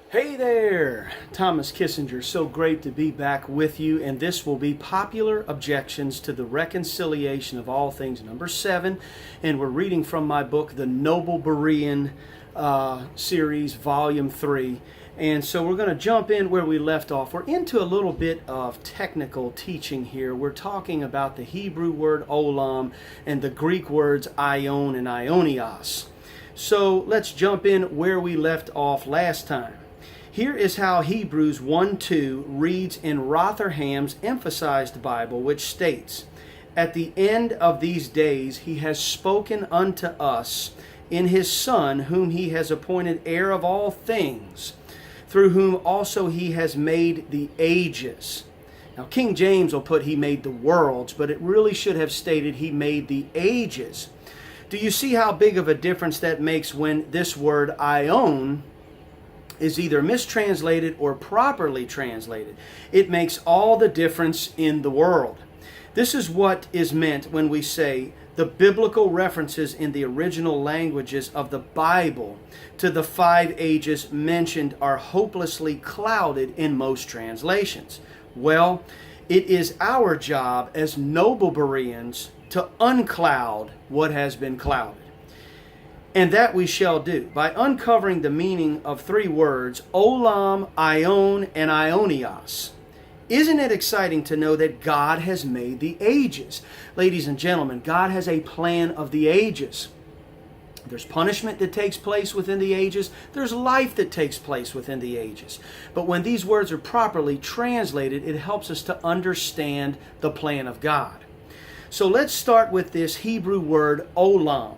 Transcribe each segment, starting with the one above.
Hey there, Thomas Kissinger. So great to be back with you, and this will be Popular Objections to the Reconciliation of All Things, number 7, and we're reading from my book, the Noble Berean series, volume 3. And so we're going to jump in where we left off. We're into a little bit of technical teaching here. We're talking about the Hebrew word Olam and the Greek words Aion and Aionios. So let's jump in where we left off last time. Here is how Hebrews 1:2 reads in Rotherham's Emphasized Bible, which states, "At the end of these days he has spoken unto us in his Son, whom he has appointed heir of all things, through whom also he has made the ages." Now King James will put he made the worlds, but it really should have stated he made the ages. Do you see how big of a difference that makes when this word Aion is either mistranslated or properly translated? It makes all the difference in the world. This is what is meant when we say the biblical references in the original languages of the Bible to the 5 ages mentioned are hopelessly clouded in most translations. Well, it is our job as noble Bereans to uncloud what has been clouded. And that we shall do by uncovering the meaning of 3 words, Olam, Aion, and Aionios. Isn't it exciting to know that God has made the ages? Ladies and gentlemen, God has a plan of the ages. There's punishment that takes place within the ages. There's life that takes place within the ages. But when these words are properly translated, it helps us to understand the plan of God. So let's start with this Hebrew word, Olam.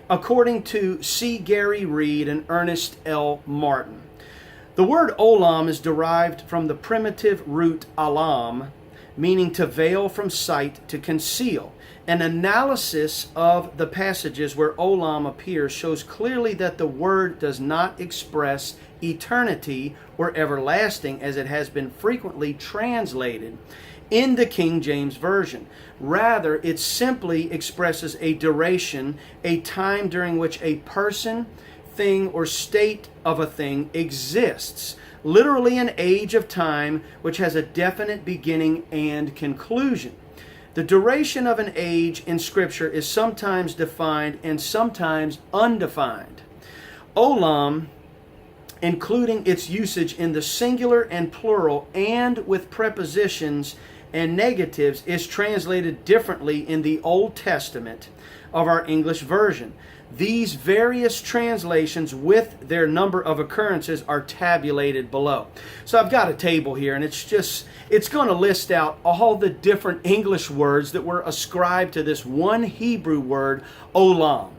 According to C. Gary Reed and Ernest L. Martin, the word Olam is derived from the primitive root alam, meaning to veil from sight, to conceal. An analysis of the passages where Olam appears shows clearly that the word does not express eternity or everlasting as it has been frequently translated in the King James Version. Rather, it simply expresses a duration, a time during which a person, thing, or state of a thing exists. Literally an age of time which has a definite beginning and conclusion. The duration of an age in Scripture is sometimes defined and sometimes undefined. Olam, including its usage in the singular and plural and with prepositions and negatives, is translated differently in the Old Testament of our English version. These various translations with their number of occurrences are tabulated below. So I've got a table here, and it's going to list out all the different English words that were ascribed to this one Hebrew word, Olam.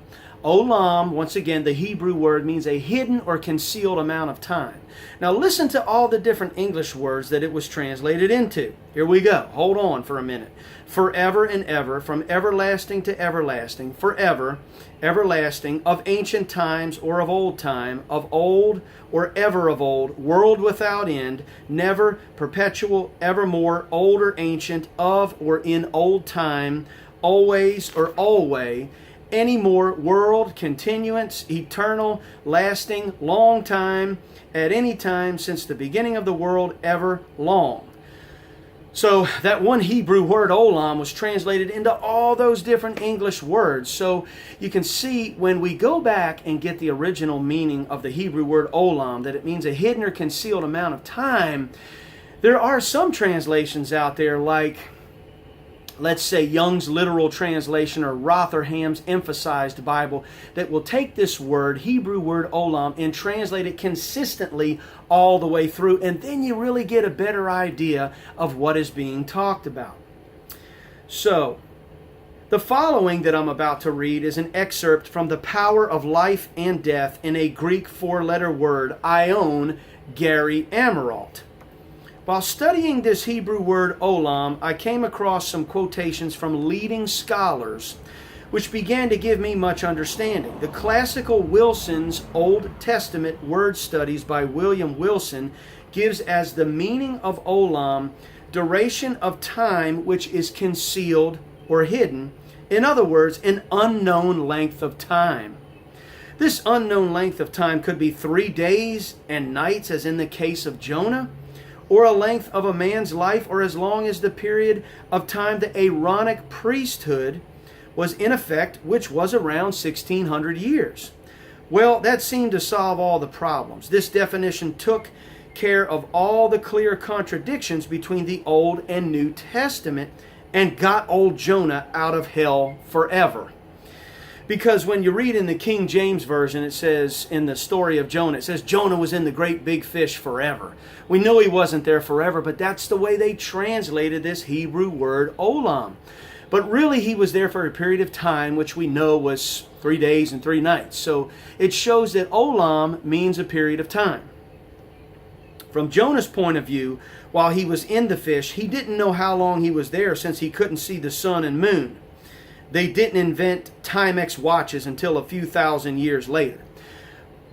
Olam, once again, the Hebrew word means a hidden or concealed amount of time. Now listen to all the different English words that it was translated into. Here we go. Hold on for a minute. Forever and ever, from everlasting to everlasting, forever, everlasting, of ancient times or of old time, of old or ever of old, world without end, never, perpetual, evermore, old or ancient, of or in old time, always or alway, any more, world, continuance, eternal, lasting, long time, at any time, since the beginning of the world, ever, long. So that one Hebrew word, Olam, was translated into all those different English words. So you can see when we go back and get the original meaning of the Hebrew word Olam, that it means a hidden or concealed amount of time. There are some translations out there like, let's say, Young's literal translation or Rotherham's Emphasized Bible, that will take this word, Hebrew word Olam, and translate it consistently all the way through, and then you really get a better idea of what is being talked about. So, the following that I'm about to read is an excerpt from The Power of Life and Death in a Greek 4-letter word, Aion, Gary Amirault. While studying this Hebrew word Olam, I came across some quotations from leading scholars which began to give me much understanding. The classical Wilson's Old Testament Word Studies by William Wilson gives as the meaning of Olam duration of time which is concealed or hidden. In other words, an unknown length of time. This unknown length of time could be 3 days and nights, as in the case of Jonah, or a length of a man's life, or as long as the period of time the Aaronic priesthood was in effect, which was around 1600 years. Well, that seemed to solve all the problems. This definition took care of all the clear contradictions between the Old and New Testament and got old Jonah out of hell forever. Because when you read in the King James Version, it says in the story of Jonah, it says Jonah was in the great big fish forever. We know he wasn't there forever, but that's the way they translated this Hebrew word Olam. But really he was there for a period of time, which we know was 3 days and 3 nights. So it shows that Olam means a period of time. From Jonah's point of view, while he was in the fish, he didn't know how long he was there since he couldn't see the sun and moon. They didn't invent Timex watches until a few thousand years later.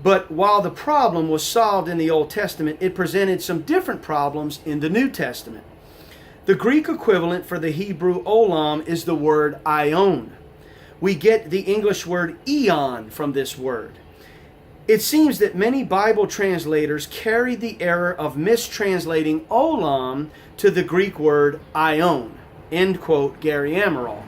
But while the problem was solved in the Old Testament, it presented some different problems in the New Testament. The Greek equivalent for the Hebrew Olam is the word Aion. We get the English word Aion from this word. It seems that many Bible translators carried the error of mistranslating Olam to the Greek word Aion. End quote, Gary Amaral.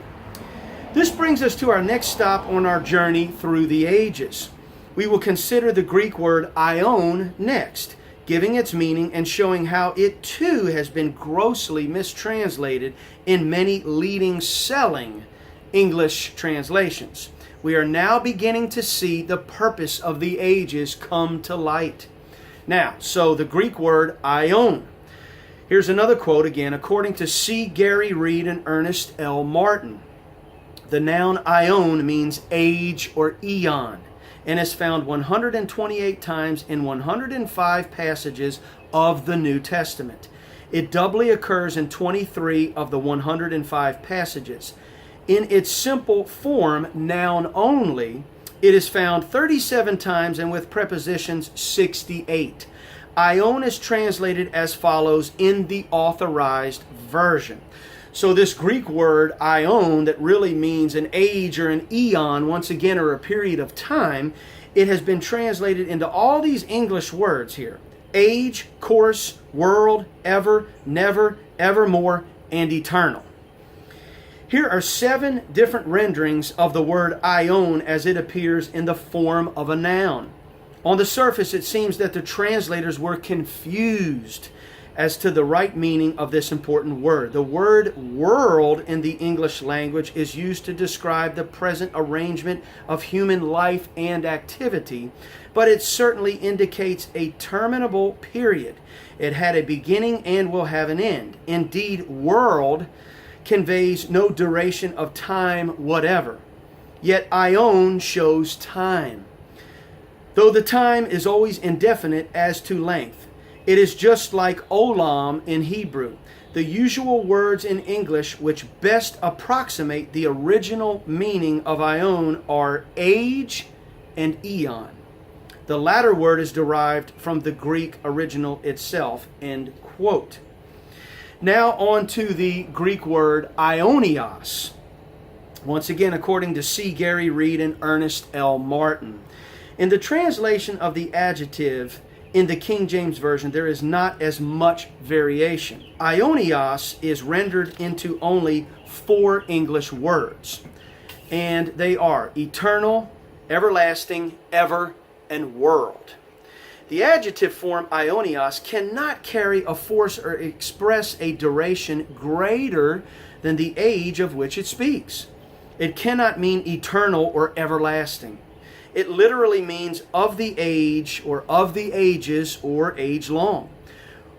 This brings us to our next stop on our journey through the ages. We will consider the Greek word Aion next, giving its meaning and showing how it too has been grossly mistranslated in many leading selling English translations. We are now beginning to see the purpose of the ages come to light. Now, so the Greek word Aion. Here's another quote again, according to C. Gary Reed and Ernest L. Martin. The noun Aion means age or eon, and is found 128 times in 105 passages of the New Testament. It doubly occurs in 23 of the 105 passages. In its simple form, noun only, it is found 37 times and with prepositions 68. Aion is translated as follows in the Authorized Version. So this Greek word aion that really means an age or an eon, once again, or a period of time, it has been translated into all these English words here. Age, course, world, ever, never, evermore, and eternal. Here are 7 different renderings of the word aion as it appears in the form of a noun. On the surface, it seems that the translators were confused as to the right meaning of this important word. The word world in the English language is used to describe the present arrangement of human life and activity, but it certainly indicates a terminable period. It had a beginning and will have an end. Indeed, world conveys no duration of time whatever. Yet aion shows time. Though the time is always indefinite as to length, it is just like olam in Hebrew. The usual words in English which best approximate the original meaning of aion are age and eon. The latter word is derived from the Greek original itself, end quote. Now on to the Greek word Aionios. Once again, according to C. Gary Reed and Ernest L. Martin. In the translation of the adjective in the King James Version, there is not as much variation. Aionios is rendered into only 4 English words, and they are eternal, everlasting, ever, and world. The adjective form aionios cannot carry a force or express a duration greater than the age of which it speaks. It cannot mean eternal or everlasting. It literally means of the age or of the ages or age long.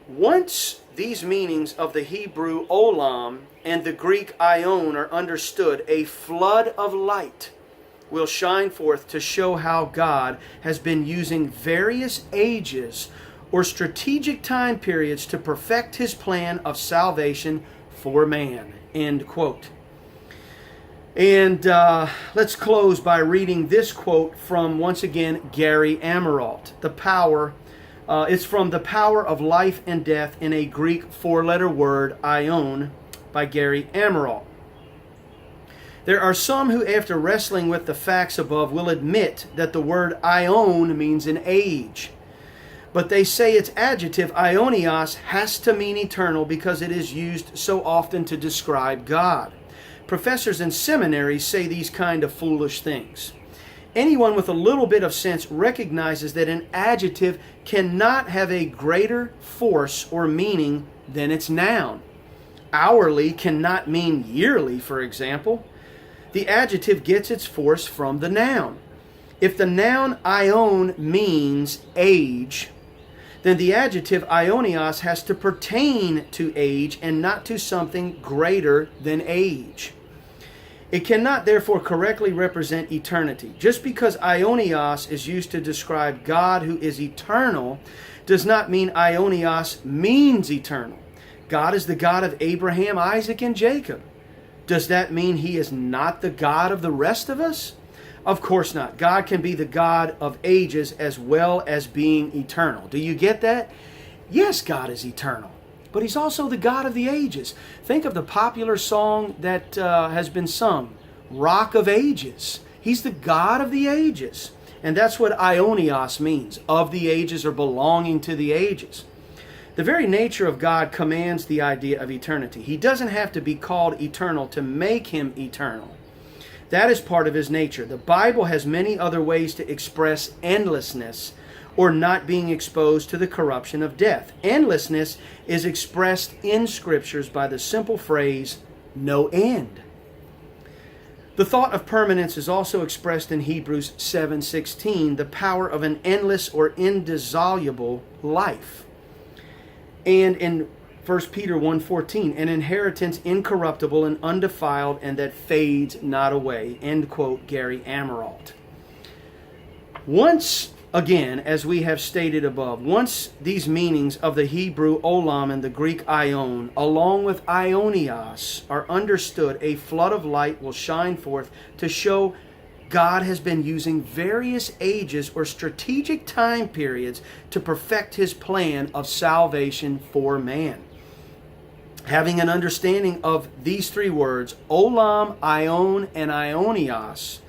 Once these meanings of the Hebrew olam and the Greek aion are understood, a flood of light will shine forth to show how God has been using various ages or strategic time periods to perfect His plan of salvation for man. End quote. And let's close by reading this quote from, once again, Gary Amaral. It's from The Power of Life and Death in a Greek 4-letter word, Aion, by Gary Amaral. There are some who, after wrestling with the facts above, will admit that the word Aion means an age. But they say its adjective, Aionios, has to mean eternal because it is used so often to describe God. Professors in seminaries say these kind of foolish things. Anyone with a little bit of sense recognizes that an adjective cannot have a greater force or meaning than its noun. Hourly cannot mean yearly, for example. The adjective gets its force from the noun. If the noun Aion means age, then the adjective Aionios has to pertain to age and not to something greater than age. It cannot therefore correctly represent eternity. Just because Aionios is used to describe God who is eternal does not mean Aionios means eternal. God is the God of Abraham, Isaac, and Jacob. Does that mean he is not the God of the rest of us? Of course not. God can be the God of ages as well as being eternal. Do you get that? Yes, God is eternal, but he's also the God of the ages. Think of the popular song that has been sung, Rock of Ages. He's the God of the ages. And that's what Aionios means, of the ages or belonging to the ages. The very nature of God commands the idea of eternity. He doesn't have to be called eternal to make him eternal. That is part of his nature. The Bible has many other ways to express endlessness or not being exposed to the corruption of death. Endlessness is expressed in scriptures by the simple phrase, no end. The thought of permanence is also expressed in Hebrews 7:16, the power of an endless or indissoluble life. And in 1 Peter 1:14, an inheritance incorruptible and undefiled and that fades not away. End quote, Gary Amirault. Once again, as we have stated above, once these meanings of the Hebrew Olam and the Greek Aion, along with Aionios, are understood, a flood of light will shine forth to show God has been using various ages or strategic time periods to perfect his plan of salvation for man. Having an understanding of these three words, Olam, Aion, and Aionios,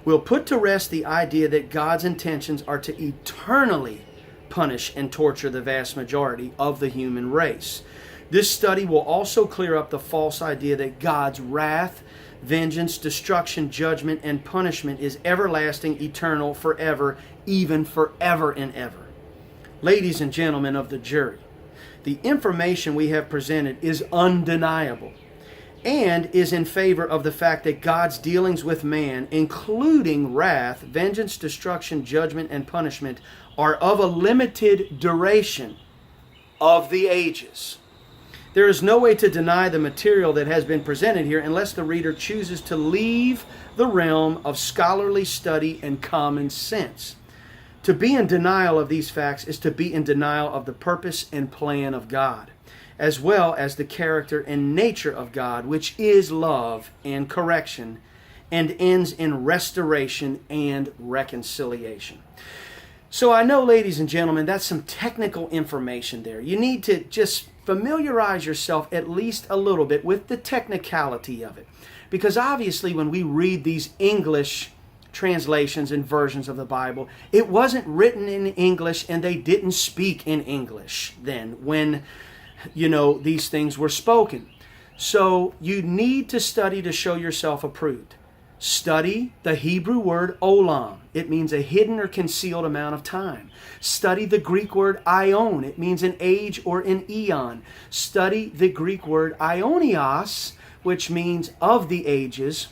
will put to rest the idea that God's intentions are to eternally punish and torture the vast majority of the human race. This study will also clear up the false idea that God's wrath, vengeance, destruction, judgment, and punishment is everlasting, eternal, forever, even forever and ever. Ladies and gentlemen of the jury, the information we have presented is undeniable and is in favor of the fact that God's dealings with man, including wrath, vengeance, destruction, judgment, and punishment, are of a limited duration of the ages. There is no way to deny the material that has been presented here unless the reader chooses to leave the realm of scholarly study and common sense. To be in denial of these facts is to be in denial of the purpose and plan of God, as well as the character and nature of God, which is love and correction, and ends in restoration and reconciliation. So I know, ladies and gentlemen, that's some technical information there. You need to just familiarize yourself at least a little bit with the technicality of it. Because obviously when we read these English translations and versions of the Bible, it wasn't written in English and they didn't speak in English then when, these things were spoken. So you need to study to show yourself approved. Study the Hebrew word olam. It means a hidden or concealed amount of time. Study the Greek word aion. It means an age or an eon. Study the Greek word aionios, which means of the ages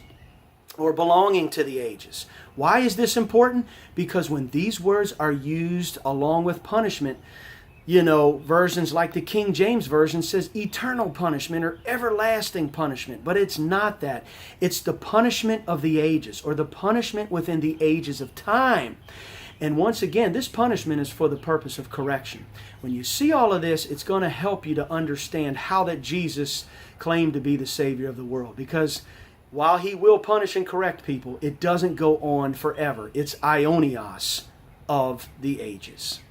or belonging to the ages. Why is this important? Because when these words are used along with punishment, versions like the King James Version says eternal punishment or everlasting punishment, but it's not that. It's the punishment of the ages or the punishment within the ages of time. And once again, this punishment is for the purpose of correction. When you see all of this, it's going to help you to understand how that Jesus claimed to be the Savior of the world. Because while he will punish and correct people, it doesn't go on forever. It's Aionios of the ages.